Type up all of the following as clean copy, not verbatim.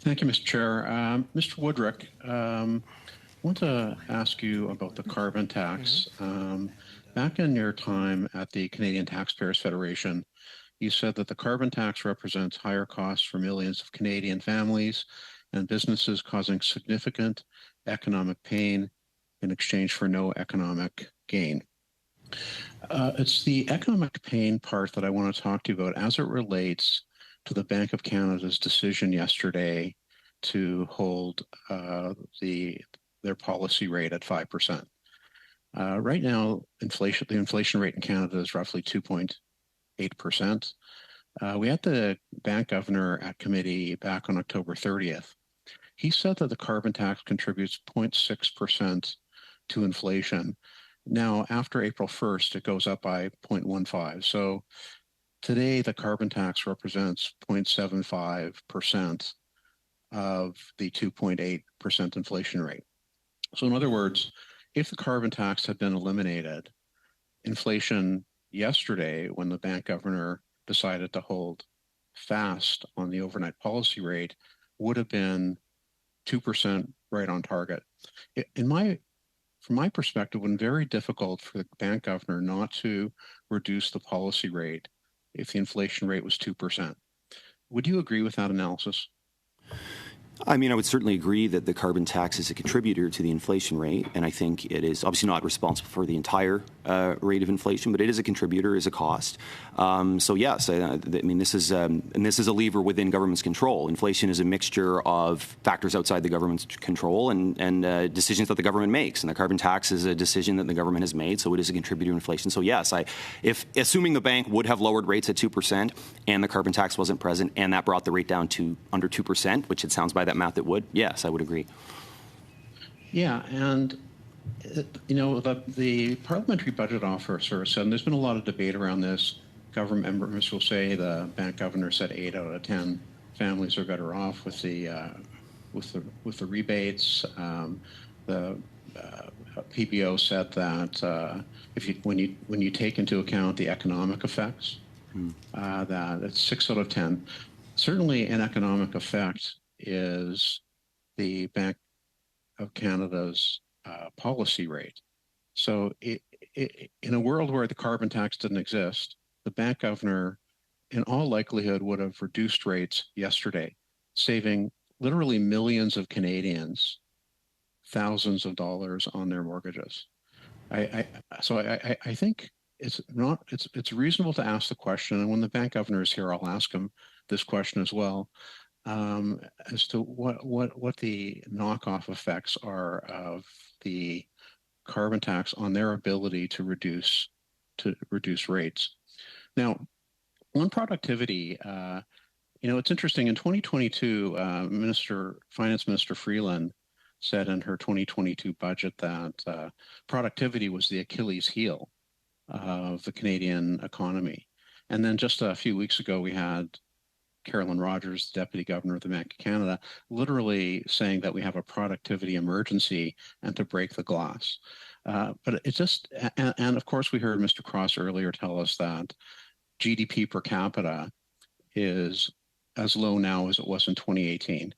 Thank you, Mr. Chair. Mr. Woodrick, I want to ask you about the carbon tax. Back in your time at the Canadian Taxpayers Federation, you said that the carbon tax represents higher costs for millions of Canadian families and businesses, causing significant economic pain in exchange for no economic gain. It's the economic pain part that I want to talk to you about as it relates to the Bank of Canada's decision yesterday to hold their policy rate at 5%. Right now, the inflation rate in Canada is roughly 2.8%. We had the bank governor at committee back on October 30th. He said that the carbon tax contributes 0.6% to inflation. Now, after April 1st, it goes up by 0.15. So today, the carbon tax represents 0.75% of the 2.8% inflation rate. So in other words, if the carbon tax had been eliminated, inflation yesterday, when the bank governor decided to hold fast on the overnight policy rate, would have been 2% right on target. From my perspective, it would be very difficult for the bank governor not to reduce the policy rate if the inflation rate was 2%. Would you agree with that analysis? I mean, I would certainly agree that the carbon tax is a contributor to the inflation rate, and I think it is obviously not responsible for the entire rate of inflation, but it is a contributor, is a cost. So yes, I mean, this is a lever within government's control. Inflation is a mixture of factors outside the government's control and decisions that the government makes, and the carbon tax is a decision that the government has made, so it is a contributor to inflation. So yes, if assuming the bank would have lowered rates at 2% and the carbon tax wasn't present, and that brought the rate down to under 2%, which it sounds by that math it would, yes, I would agree. Yeah, and the Parliamentary Budget Officer said, and there's been a lot of debate around this. Government members will say the bank governor said 8 out of 10 families are better off with the rebates. The PBO said that when you take into account the economic effects, that it's 6 out of 10. Certainly, an economic effect is the Bank of Canada's policy rate. So in a world where the carbon tax didn't exist, the bank governor in all likelihood would have reduced rates yesterday, saving literally millions of Canadians thousands of dollars on their mortgages. I think it's reasonable to ask the question, and when the bank governor is here, I'll ask him this question as well. As to what the knockoff effects are of the carbon tax on their ability to reduce rates. Now, on productivity, it's interesting. In 2022, Finance Minister Freeland said in her 2022 budget that productivity was the Achilles heel of the Canadian economy. And then just a few weeks ago, we had Carolyn Rogers, Deputy Governor of the Bank of Canada, literally saying that we have a productivity emergency and to break the glass. But it just, and of course, we heard Mr. Cross earlier tell us that GDP per capita is as low now as it was in 2018.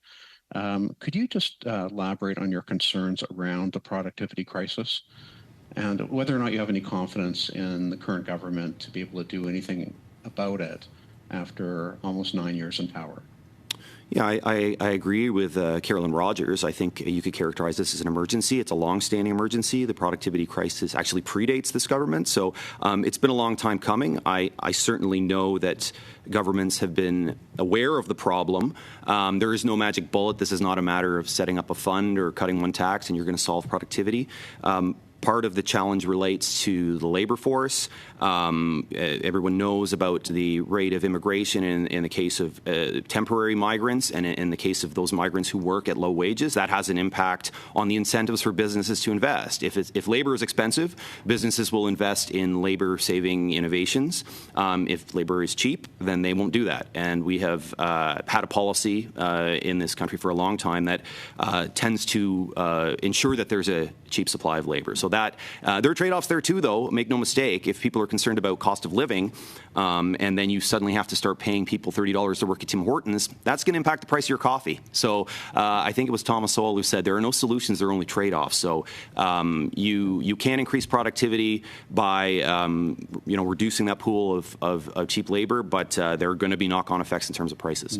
Could you just elaborate on your concerns around the productivity crisis and whether or not you have any confidence in the current government to be able to do anything about it after almost 9 years in power? Yeah, I agree with Carolyn Rogers. I think you could characterize this as an emergency. It's a long-standing emergency. The productivity crisis actually predates this government, so it's been a long time coming. I certainly know that governments have been aware of the problem. There is no magic bullet. This is not a matter of setting up a fund or cutting one tax and you're going to solve productivity. Part of the challenge relates to the labor force. Everyone knows about the rate of immigration in the case of temporary migrants and in the case of those migrants who work at low wages. That has an impact on the incentives for businesses to invest. If labor is expensive, businesses will invest in labor-saving innovations. If labor is cheap, then they won't do that. And we have had a policy in this country for a long time that tends to ensure that there's a cheap supply of labor. So that there are trade-offs there too, though. Make no mistake. If people are concerned about cost of living, and then you suddenly have to start paying people $30 to work at Tim Hortons, that's going to impact the price of your coffee. So I think it was Thomas Sowell who said there are no solutions, there are only trade-offs. So you can increase productivity by reducing that pool of cheap labor, but there are going to be knock-on effects in terms of prices.